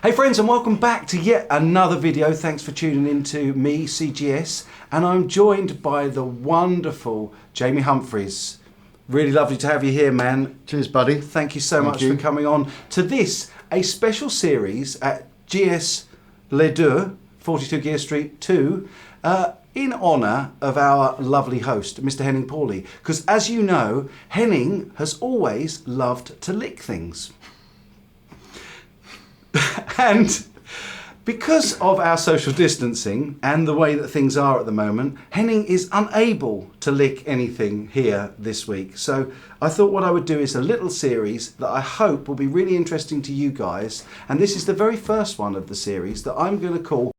Hey friends, and welcome back to yet another video. Thanks for tuning in to me, CGS, and I'm joined by the wonderful Jamie Humphries. Really lovely to have you here, man. Cheers, buddy. Thank you so much for coming on to this, a special series at GS Les Deux, 42 Gear Street 2, in honour of our lovely host, Mr. Henning Pauly. Because as you know, Henning has always loved to lick things. And because of our social distancing and the way that things are at the moment, Henning is unable to lick anything here this week. So I thought what I would do is a little series that I hope will be really interesting to you guys. And this is the very first one of the series that I'm going to call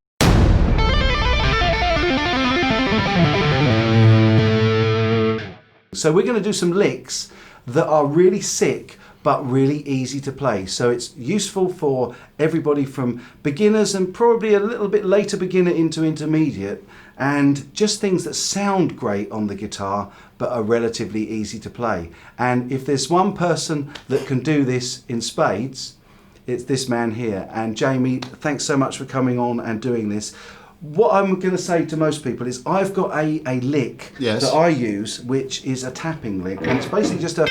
So we're going to do some licks that are really sick but really easy to play. So it's useful for everybody from beginners and probably a little bit later beginner into intermediate, and just things that sound great on the guitar but are relatively easy to play. And if there's one person that can do this in spades, it's this man here. And Jamie, thanks so much for coming on and doing this. What I'm going to say to most people is I've got a lick that I use, which is a tapping lick, and it's basically just a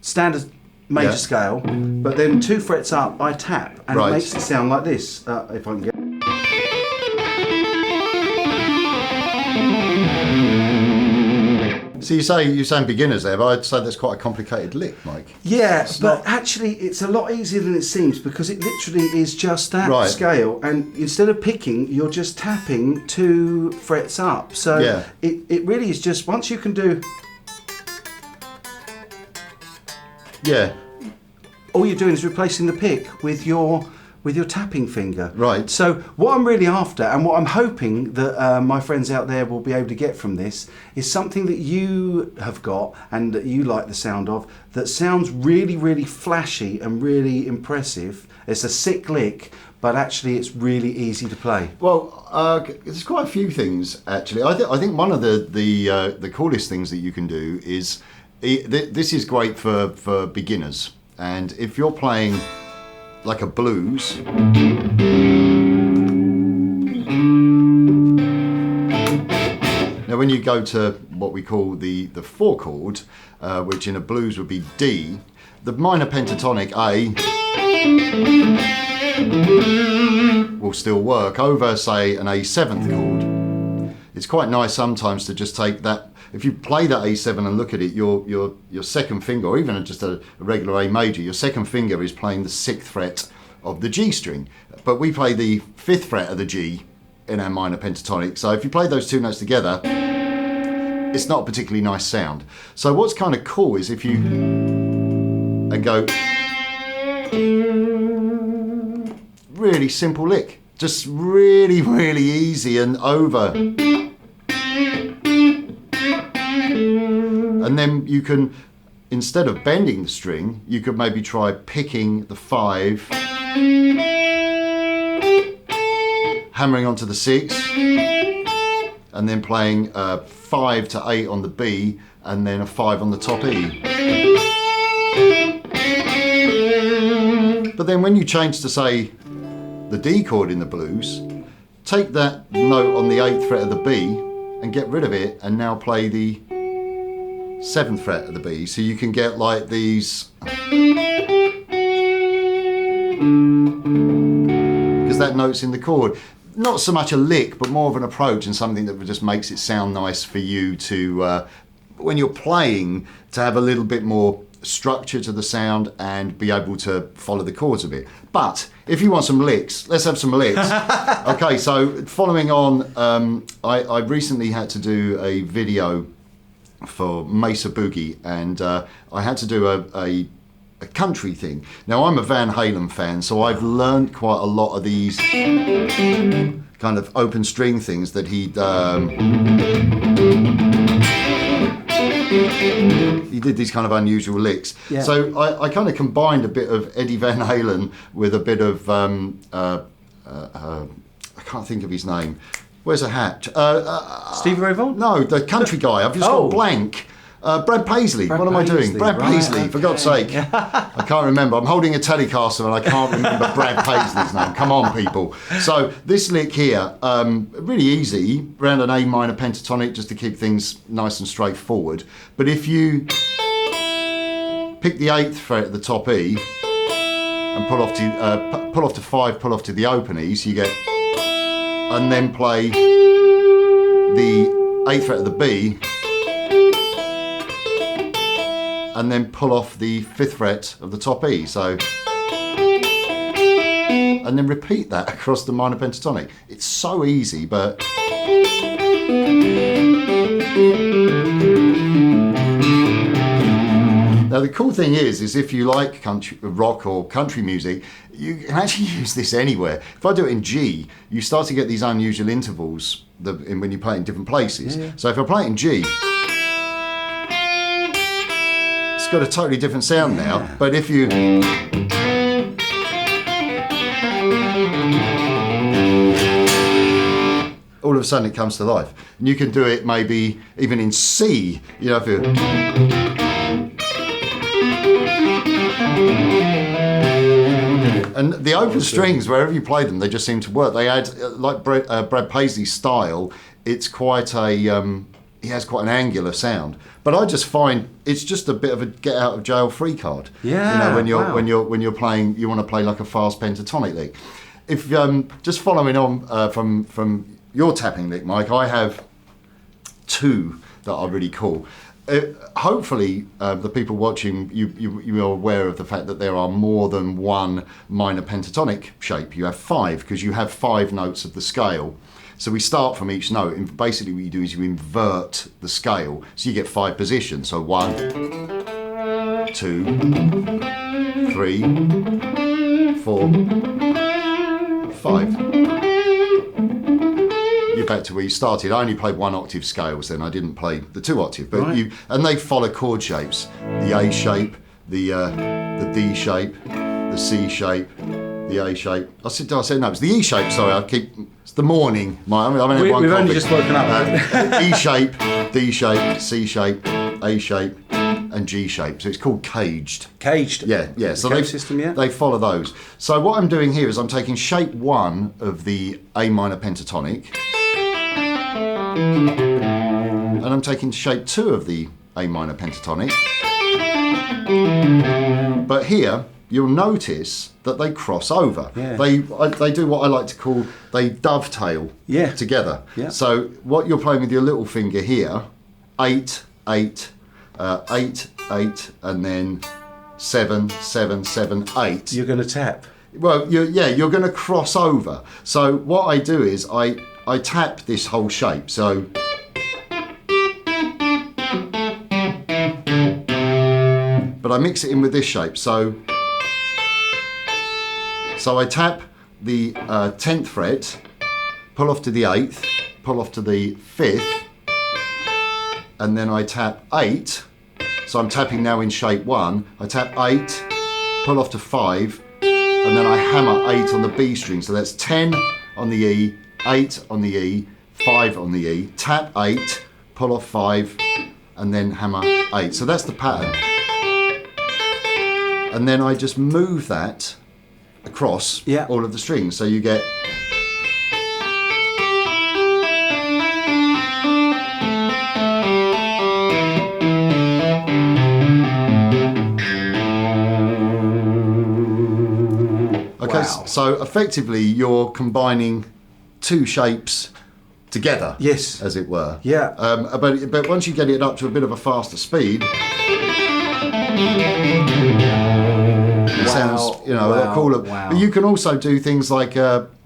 standard major scale, but then 2 frets up I tap, and it makes it sound like this. If I can get. So you're saying beginners there, but I'd say that's quite a complicated lick, Mike. Yeah, but actually it's a lot easier than it seems, because it literally is just that scale, and instead of picking, you're just tapping 2 frets up. So it really is just, once you can do... all you're doing is replacing the pick with your tapping finger. Right. So what I'm really after, and what I'm hoping that my friends out there will be able to get from this, is something that you have got and that you like the sound of, that sounds really, really flashy and really impressive. It's a sick lick, but actually it's really easy to play. Well, there's quite a few things actually. I think one of the coolest things that you can do is, this is great for beginners, and if you're playing like a blues, now when you go to what we call the 4 chord, which in a blues would be D, the minor pentatonic A will still work over, say, an A7th chord. It's quite nice sometimes to just take that. If you play that A7 and look at it, your second finger, or even just a regular A major, your second finger is playing the 6th fret of the G string. But we play the 5th fret of the G in our minor pentatonic. So if you play those 2 notes together, it's not a particularly nice sound. So what's kind of cool is if you and go really simple lick, just really, really easy and over. And then you can, instead of bending the string, you could maybe try picking the 5, hammering onto the 6, and then playing 5 to 8 on the B, and then a 5 on the top E. But then when you change to, say, the D chord in the blues, take that note on the 8th fret of the B and get rid of it, and now play the 7th fret of the B, so you can get like these, because that note's in the chord. Not so much a lick, but more of an approach, and something that just makes it sound nice for you to, when you're playing, to have a little bit more structure to the sound and be able to follow the chords a bit. But if you want some licks, let's have some licks. Okay, so following on, I recently had to do a video for Mesa Boogie, and I had to do a country thing. Now I'm a Van Halen fan, so I've learned quite a lot of these kind of open string things that he did these kind of unusual licks. So I kind of combined a bit of Eddie Van Halen with a bit of I can't think of his name. Where's a hat? Stevie Ray Vaughan? No, the country guy. I've just gone blank. Brad Paisley. Brad What am I doing? Paisley, Brad right, Paisley, for God's sake. I can't remember. I'm holding a Telecaster and I can't remember Brad Paisley's name. Come on, people. So this lick here, really easy, around an A minor pentatonic, just to keep things nice and straightforward. But if you pick the 8th fret at the top E and pull off to 5, pull off to the open E, so you get, and then play the 8th fret of the B, and then pull off the 5th fret of the top E. So, and then repeat that across the minor pentatonic. It's so easy, but now the cool thing is if you like country, rock or country music, you can actually use this anywhere. If I do it in G, you start to get these unusual intervals when you play it in different places. Yeah. So if I play it in G, it's got a totally different sound now. But if you all of a sudden it comes to life, and you can do it maybe even in C. You know, if you, and the open strings, wherever you play them, they just seem to work. They add, like Brad Paisley's style, it's quite a he has quite an angular sound. But I just find it's just a bit of a get out of jail free card. Yeah. You know, Wow. when you're playing, you want to play like a fast pentatonic lick. If just following on from your tapping lick, Mike, I have 2 that are really cool. Hopefully, the people watching, you are aware of the fact that there are more than one minor pentatonic shape. You have 5 because you have 5 notes of the scale. So we start from each note, and basically what you do is you invert the scale, so you get 5 positions. So 1, 2, 3, 4, 5. You're back to where you started. I only played 1 octave scales then. I didn't play the 2 octave, but Right. and they follow chord shapes: the A shape, the D shape, the C shape, the A shape. I said no, it's the E shape. Sorry, it's the morning. I've only had one We've coffee. only just woken up. E shape, D shape, C shape, A shape, and G shape. So it's called caged. Caged. Yeah. So Cage system, yeah. they follow those. So what I'm doing here is I'm taking shape 1 of the A minor pentatonic, and I'm taking shape 2 of the A minor pentatonic. But here, you'll notice that they cross over. Yeah. They do what I like to call, they dovetail Yeah. together. Yeah. So what you're playing with your little finger here, 8, 8, 8, 8, and then 7, 7, 7, 8. You're going to tap. Well, you're going to cross over. So what I do is I tap this whole shape. So but I mix it in with this shape. So I tap the 10th fret, pull off to the 8th, pull off to the 5th, and then I tap 8. So I'm tapping now in shape 1. I tap 8, pull off to 5, and then I hammer 8 on the B string. So that's 10 on the E, 8 on the E, 5 on the E, tap 8, pull off 5, and then hammer 8. So that's the pattern. And then I just move that across all of the strings. So you get okay, Wow. so effectively you're combining 2 shapes together, Yes. as it were. Yeah. But once you get it up to a bit of a faster speed, it sounds, a lot cooler. Wow. But you can also do things like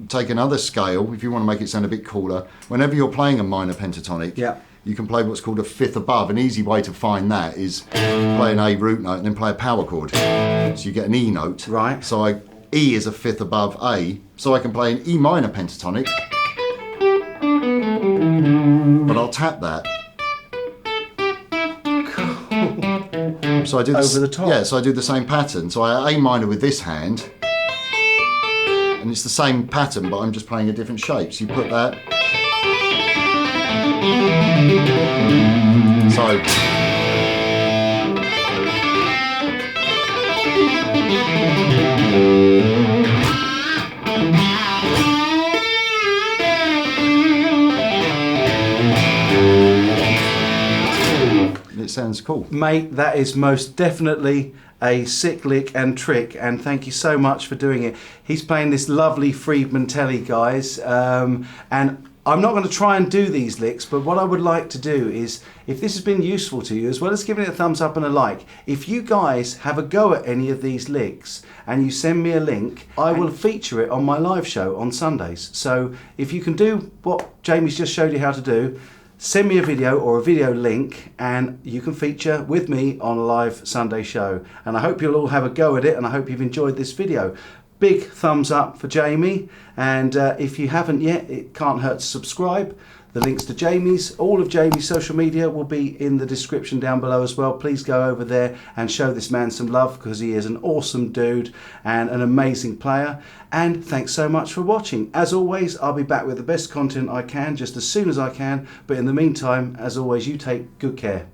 take another scale if you want to make it sound a bit cooler. Whenever you're playing a minor pentatonic, you can play what's called a 5th above. An easy way to find that is play an A root note and then play a power chord. So you get an E note. Right. So E is a 5th above A. So I can play an E minor pentatonic, but I'll tap that. So I do Over the top. Yeah, so I do the same pattern. So I A minor with this hand, and it's the same pattern, but I'm just playing a different shape. So you put that. So It sounds cool. Mate, that is most definitely a sick lick and trick, and thank you so much for doing it. He's playing this lovely Friedman Telly, guys, and I'm not going to try and do these licks, but what I would like to do is, if this has been useful to you, as well as giving it a thumbs up and a like, if you guys have a go at any of these licks and you send me a link, I will feature it on my live show on Sundays. So if you can do what Jamie's just showed you how to do, send me a video or a video link and you can feature with me on a live Sunday show. And I hope you'll all have a go at it, and I hope you've enjoyed this video. Big thumbs up for Jamie, and if you haven't yet, it can't hurt to subscribe. The links to Jamie's, all of Jamie's social media will be in the description down below as well. Please go over there and show this man some love, because he is an awesome dude and an amazing player. And thanks so much for watching. As always, I'll be back with the best content I can just as soon as I can. But in the meantime, as always, you take good care.